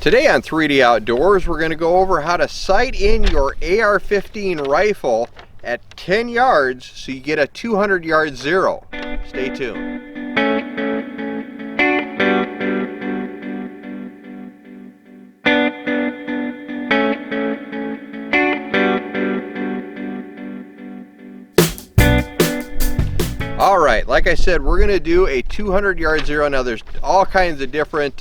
Today on 3D Outdoors, we're going to go over how to sight in your AR15 rifle at 10 yards so you get a 200 yard zero. Stay tuned. Alright, like I said, we're going to do a 200 yard zero. Now there's all kinds of different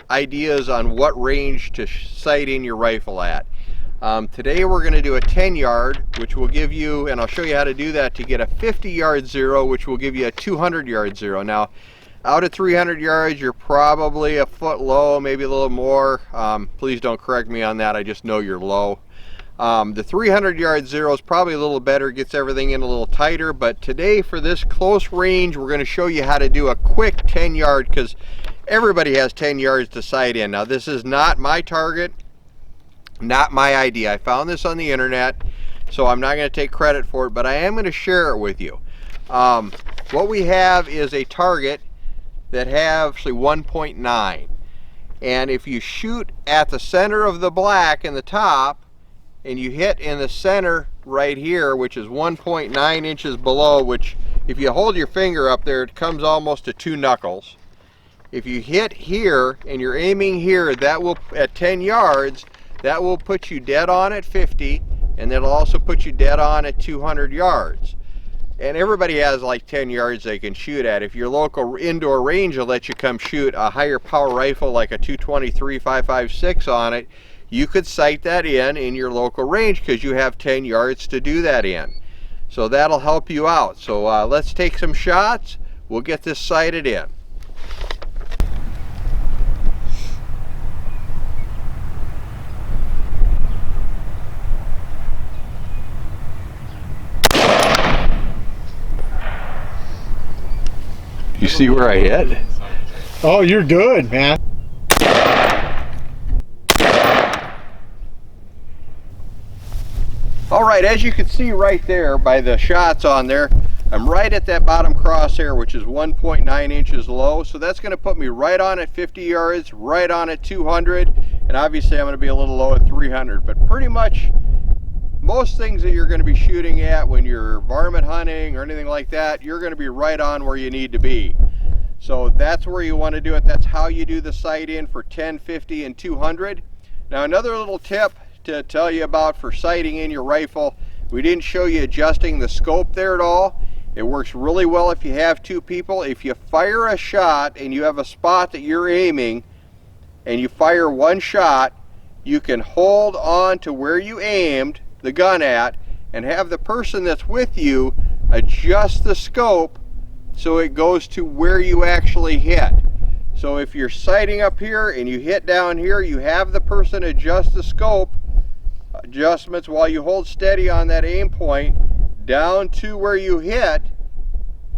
ideas on what range to sight in your rifle at. Today we're going to do a 10 yard, which will give you, and I'll show you how to do that, to get a 50 yard zero, which will give you a 200 yard zero. Now out at 300 yards you're probably a foot low, maybe a little more. Please don't correct me on that, I just know you're low. The 300 yard zero is probably a little better, gets everything in a little tighter, but today for this close range we're going to show you how to do a quick 10 yard, because everybody has 10 yards to sight in. Now this is not my target, not my idea. I found this on the internet, so I'm not going to take credit for it, but I am going to share it with you. What we have is a target that has actually 1.9, and if you shoot at the center of the black in the top and you hit in the center right here, which is 1.9 inches below, which if you hold your finger up there it comes almost to 2 knuckles. If you hit here and you're aiming here, that will, at 10 yards, that will put you dead on at 50, and that'll also put you dead on at 200 yards. And everybody has like 10 yards they can shoot at. If your local indoor range will let you come shoot a higher power rifle like a 223 5.56 on it, you could sight that in your local range because you have 10 yards to do that in. So that'll help you out. So let's take some shots. We'll get this sighted in. You see where I hit? Oh, you're good, man. Alright, as you can see right there by the shots on there, I'm right at that bottom crosshair, which is 1.9 inches low. So that's going to put me right on at 50 yards, right on at 200, and obviously I'm going to be a little low at 300. But pretty much most things that you're going to be shooting at when you're varmint hunting or anything like that, you're going to be right on where you need to be. So that's where you want to do it. That's how you do the sight in for 10, 50, and 200. Now another little tip to tell you about for sighting in your rifle, we didn't show you adjusting the scope there at all. It works really well if you have 2 people. If you fire a shot and you have a spot that you're aiming and you fire one shot, you can hold on to where you aimed the gun at and have the person that's with you adjust the scope so it goes to where you actually hit. So if you're sighting up here and you hit down here, you have the person adjust the scope adjustments while you hold steady on that aim point down to where you hit,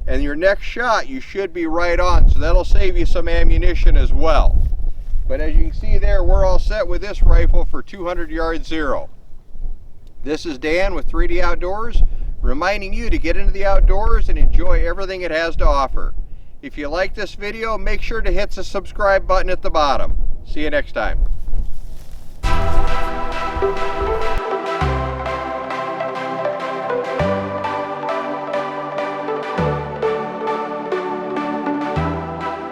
and your next shot you should be right on. So that'll save you some ammunition as well. But as you can see there, we're all set with this rifle for 200 yard zero. This is Dan with 3D Outdoors, reminding you to get into the outdoors and enjoy everything it has to offer. If you like this video, make sure to hit the subscribe button at the bottom. See you next time.